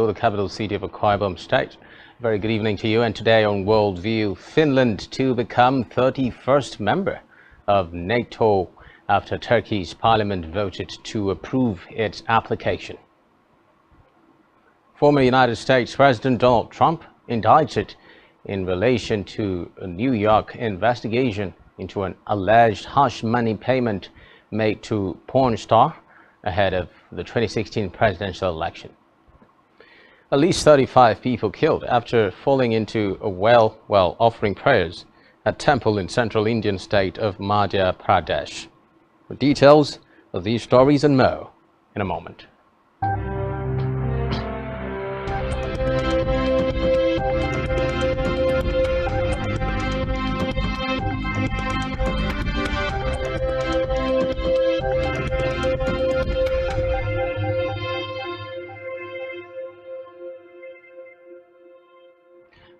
the capital city of Akwa Ibom State. Very good evening to you. And today on Worldview, Finland to become 31st member of NATO after Turkey's parliament voted to approve its application. Former United States President Donald Trump indicted in relation to a New York investigation into an alleged hush money payment made to porn star ahead of the 2016 presidential election. At least 35 people killed after falling into a well while offering prayers at temple in central Indian state of Madhya Pradesh. For details of these stories and more in a moment.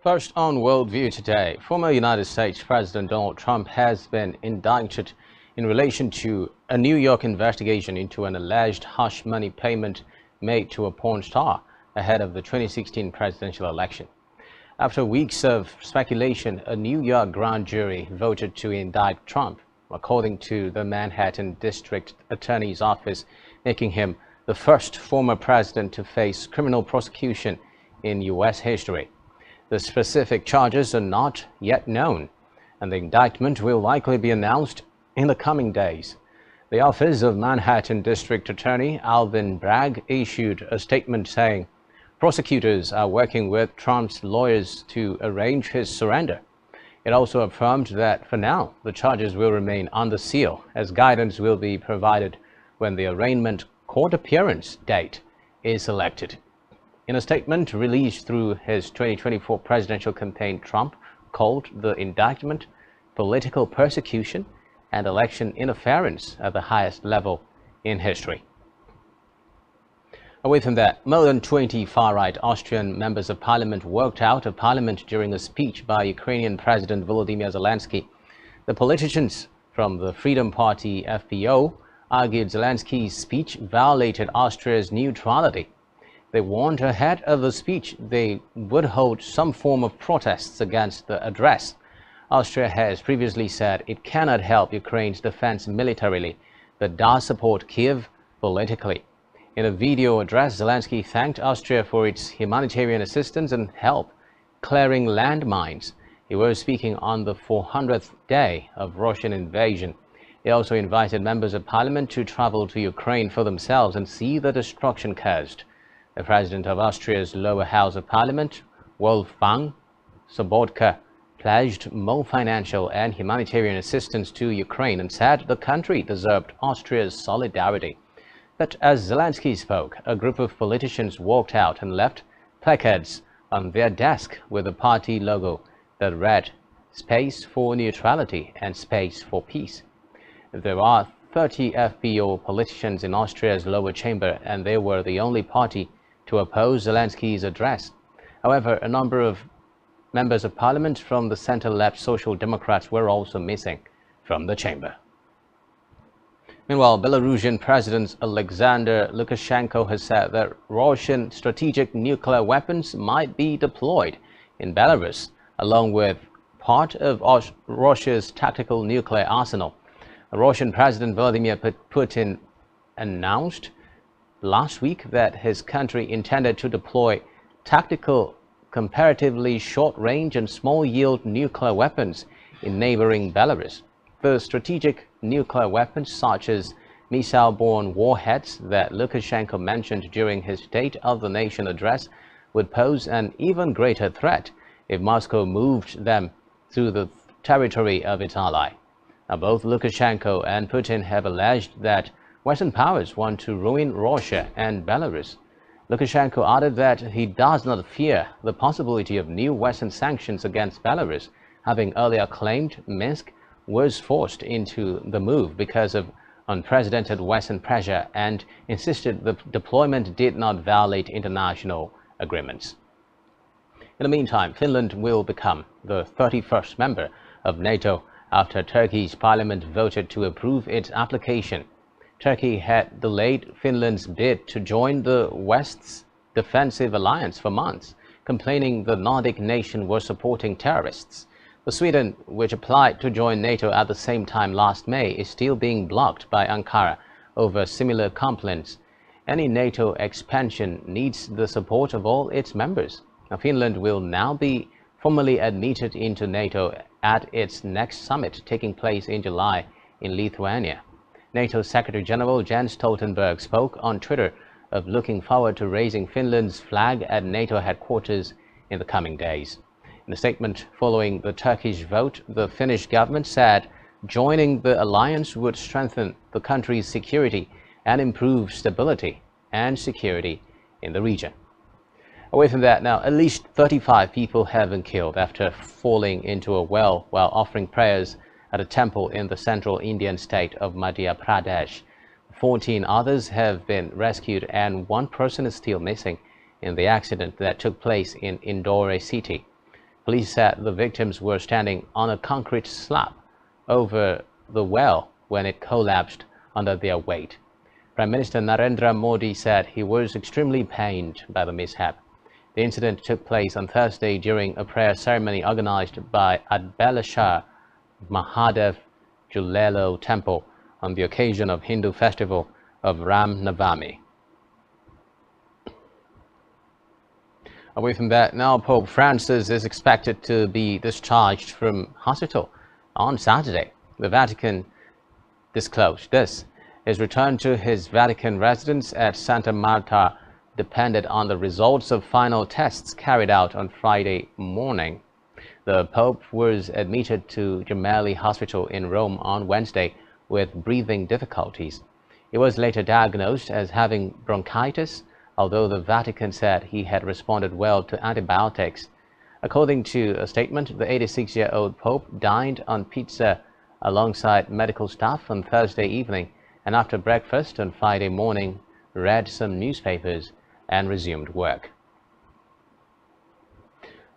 First on Worldview today, former United States President Donald Trump has been indicted in relation to a New York investigation into an alleged hush money payment made to a porn star ahead of the 2016 presidential election. After weeks of speculation, a New York grand jury voted to indict Trump, according to the Manhattan District Attorney's Office, making him the first former president to face criminal prosecution in U.S. history. The specific charges are not yet known, and the indictment will likely be announced in the coming days. The Office of Manhattan District Attorney Alvin Bragg issued a statement saying prosecutors are working with Trump's lawyers to arrange his surrender. It also affirmed that for now, the charges will remain under seal, as guidance will be provided when the arraignment court appearance date is selected. In a statement released through his 2024 presidential campaign, Trump called the indictment political persecution and election interference at the highest level in history. Away from that, more than 20 far-right Austrian members of parliament walked out of parliament during a speech by Ukrainian President Volodymyr Zelensky. The politicians from the Freedom Party FPO argued Zelensky's speech violated Austria's neutrality. They warned ahead of the speech they would hold some form of protests against the address. Austria has previously said it cannot help Ukraine's defense militarily, but does support Kiev politically. In a video address, Zelensky thanked Austria for its humanitarian assistance and help clearing landmines. He was speaking on the 400th day of Russian invasion. He also invited members of parliament to travel to Ukraine for themselves and see the destruction caused. The president of Austria's lower house of parliament, Wolfgang Sobotka, pledged more financial and humanitarian assistance to Ukraine and said the country deserved Austria's solidarity. But as Zelensky spoke, a group of politicians walked out and left placards on their desk with a party logo that read "Space for Neutrality" and "Space for Peace." There are 30 FPO politicians in Austria's lower chamber, and they were the only party to oppose Zelensky's address. However, a number of members of parliament from the center-left Social Democrats were also missing from the chamber. Meanwhile, Belarusian President Alexander Lukashenko has said that Russian strategic nuclear weapons might be deployed in Belarus, along with part of Russia's tactical nuclear arsenal. Russian President Vladimir Putin announced last week that his country intended to deploy tactical, comparatively short-range and small-yield nuclear weapons in neighboring Belarus. The strategic nuclear weapons, such as missile-borne warheads that Lukashenko mentioned during his State of the Nation address, would pose an even greater threat if Moscow moved them through the territory of its ally. Now, both Lukashenko and Putin have alleged that Western powers want to ruin Russia and Belarus. Lukashenko added that he does not fear the possibility of new Western sanctions against Belarus, having earlier claimed Minsk was forced into the move because of unprecedented Western pressure and insisted the deployment did not violate international agreements. In the meantime, Finland will become the 31st member of NATO after Turkey's parliament voted to approve its application. Turkey had delayed Finland's bid to join the West's defensive alliance for months, complaining the Nordic nation was supporting terrorists. Sweden, which applied to join NATO at the same time last May, is still being blocked by Ankara over similar complaints. Any NATO expansion needs the support of all its members. Finland will now be formally admitted into NATO at its next summit taking place in July in Lithuania. NATO Secretary General Jens Stoltenberg spoke on Twitter of looking forward to raising Finland's flag at NATO headquarters in the coming days. In a statement following the Turkish vote, the Finnish government said joining the alliance would strengthen the country's security and improve stability and security in the region. Away from that, now, at least 35 people have been killed after falling into a well while offering prayers at a temple in the central Indian state of Madhya Pradesh. 14 others have been rescued and one person is still missing in the accident that took place in Indore city. Police said the victims were standing on a concrete slab over the well when it collapsed under their weight. Prime Minister Narendra Modi said he was extremely pained by the mishap. The incident took place on Thursday during a prayer ceremony organized by Adbalashar Mahadev Julelo Temple on the occasion of Hindu festival of Ram Navami. Away from that, now Pope Francis is expected to be discharged from hospital on Saturday. The Vatican disclosed this. His return to his Vatican residence at Santa Marta depended on the results of final tests carried out on Friday morning. The Pope was admitted to Gemelli Hospital in Rome on Wednesday with breathing difficulties. He was later diagnosed as having bronchitis, although the Vatican said he had responded well to antibiotics. According to a statement, the 86-year-old Pope dined on pizza alongside medical staff on Thursday evening and after breakfast on Friday morning read some newspapers and resumed work.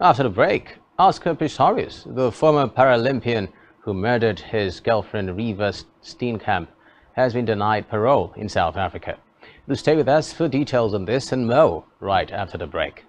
After the break, Oscar Pistorius, the former Paralympian who murdered his girlfriend Riva Steenkamp, has been denied parole in South Africa. Do stay with us for details on this and more right after the break.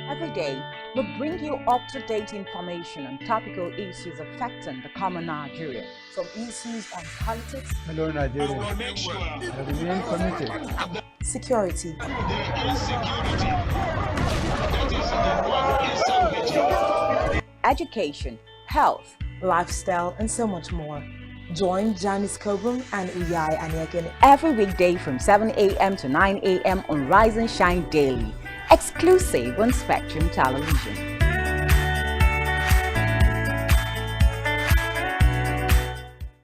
Every day, we bring you up-to-date information on topical issues affecting the common Nigerian. From issues on politics, Hello, Nigerians. I remain committed. Security. Education, health, Lifestyle, and so much more. Join Janice Kobum and Uyai Anyeken every weekday from 7 a.m. to 9 a.m. on Rise and Shine Daily, exclusive on Spectrum Television.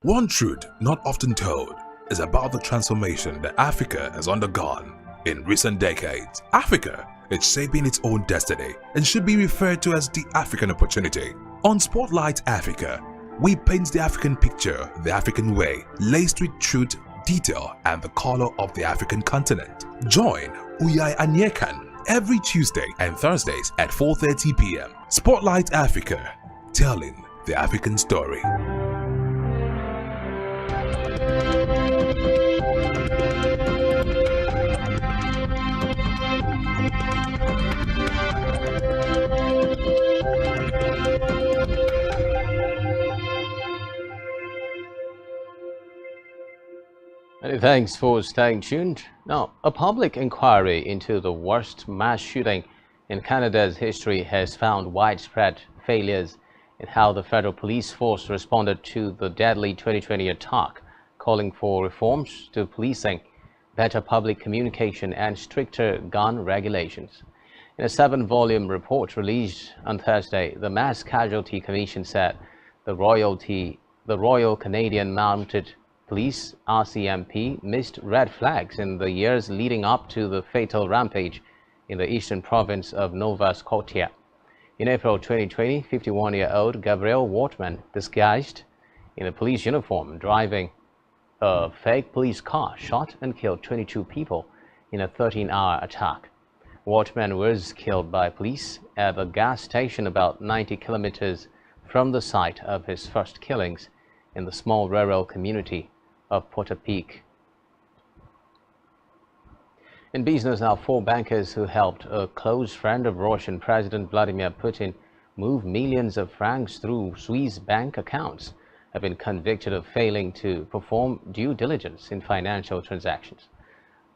One truth not often told is about the transformation that Africa has undergone in recent decades. Africa is shaping its own destiny and should be referred to as the African opportunity. On Spotlight Africa, we paint the African picture the African way, laced with truth, detail, and the color of the African continent. Join Uyai Anyekan every Tuesday and Thursdays at 4:30 p.m. Spotlight Africa, telling the African story. Many thanks for staying tuned. Now, a public inquiry into the worst mass shooting in Canada's history has found widespread failures in how the federal police force responded to the deadly 2020 attack, calling for reforms to policing, better public communication, and stricter gun regulations. In a 7-volume report released on Thursday, the Mass Casualty Commission said the Royal Canadian Mounted Police (RCMP) missed red flags in the years leading up to the fatal rampage in the eastern province of Nova Scotia. In April 2020, 51-year-old Gabriel Wortman, disguised in a police uniform, driving a fake police car, shot and killed 22 people in a 13-hour attack. Wortman was killed by police at a gas station about 90 kilometers from the site of his first killings in the small rural community of Portapique. In business now, 4 bankers who helped a close friend of Russian President Vladimir Putin move millions of francs through Swiss bank accounts have been convicted of failing to perform due diligence in financial transactions.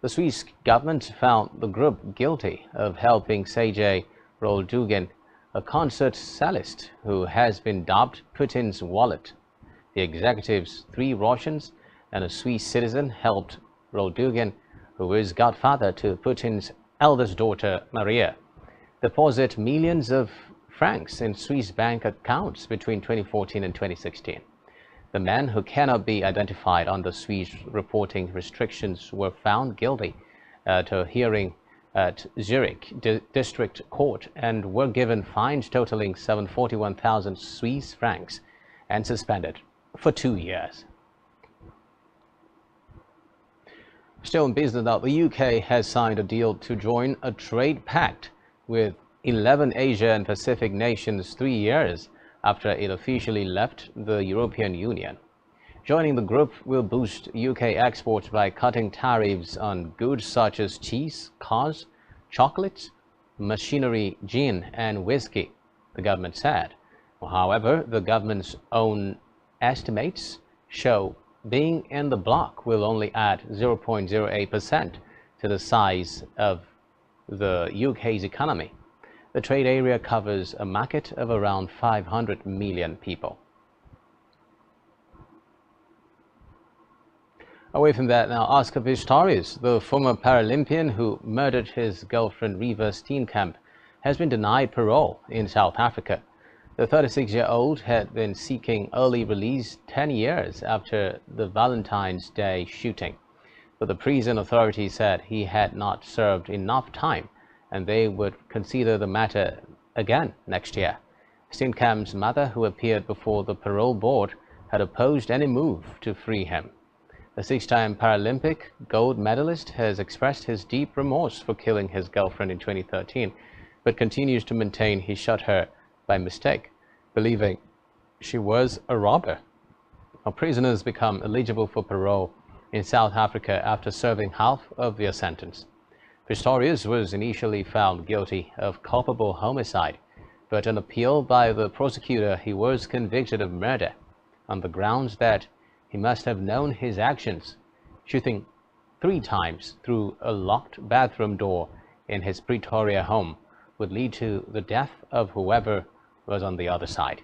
The Swiss government found the group guilty of helping Sergei Roldugin, a concert cellist who has been dubbed Putin's wallet. The executives, 3 Russians and a Swiss citizen, helped Roldugin, who is godfather to Putin's eldest daughter, Maria, deposit millions of francs in Swiss bank accounts between 2014 and 2016. The men, who cannot be identified under Swiss reporting restrictions, were found guilty at a hearing at Zurich District Court and were given fines totaling 741,000 Swiss francs and suspended for 2 years. Still in business now, the UK has signed a deal to join a trade pact with 11 Asia and Pacific nations 3 years after it officially left the European Union. Joining the group will boost UK exports by cutting tariffs on goods such as cheese, cars, chocolates, machinery, gin and whiskey, the government said. However, the government's own estimates show being in the bloc will only add 0.08% to the size of the UK's economy. The trade area covers a market of around 500 million people. Away from that now, Oscar Pistorius, the former Paralympian who murdered his girlfriend Riva Steenkamp, has been denied parole in South Africa. The 36-year-old had been seeking early release 10 years after the Valentine's Day shooting, but the prison authorities said he had not served enough time and they would consider the matter again next year. Steenkamp's mother, who appeared before the parole board, had opposed any move to free him. The 6-time Paralympic gold medalist has expressed his deep remorse for killing his girlfriend in 2013, but continues to maintain he shot her by mistake, believing she was a robber. Now, prisoners become eligible for parole in South Africa after serving half of their sentence. Pistorius was initially found guilty of culpable homicide, but on appeal by the prosecutor, he was convicted of murder on the grounds that he must have known his actions. Shooting 3 times through a locked bathroom door in his Pretoria home would lead to the death of whoever was on the other side.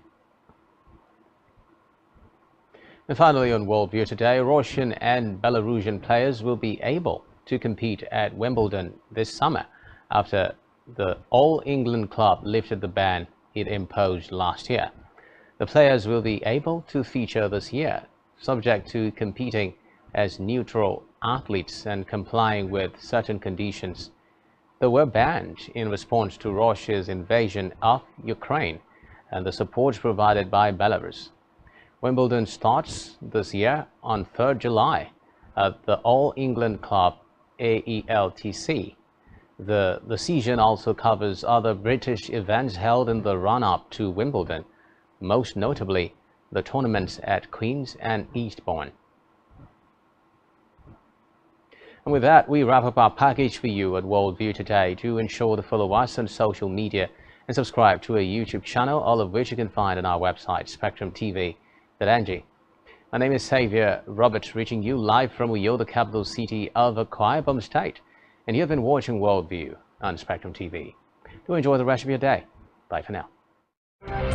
And finally, on Worldview today, Russian and Belarusian players will be able to compete at Wimbledon this summer after the All England club lifted the ban it imposed last year. The players will be able to feature this year, subject to competing as neutral athletes and complying with certain conditions that were banned in response to Russia's invasion of Ukraine and the support provided by Belarus. Wimbledon starts this year on 3rd July at the All England Club AELTC. The season also covers other British events held in the run-up to Wimbledon, most notably the tournaments at Queen's and Eastbourne. And with that, we wrap up our package for you at Worldview today. Do ensure to follow us on social media and subscribe to our YouTube channel, all of which you can find on our website, spectrumtv.ng. My name is Xavier Robert, reaching you live from Uyo, the capital city of Akwa Ibom State, and you have been watching Worldview on Spectrum TV. Do enjoy the rest of your day. Bye for now.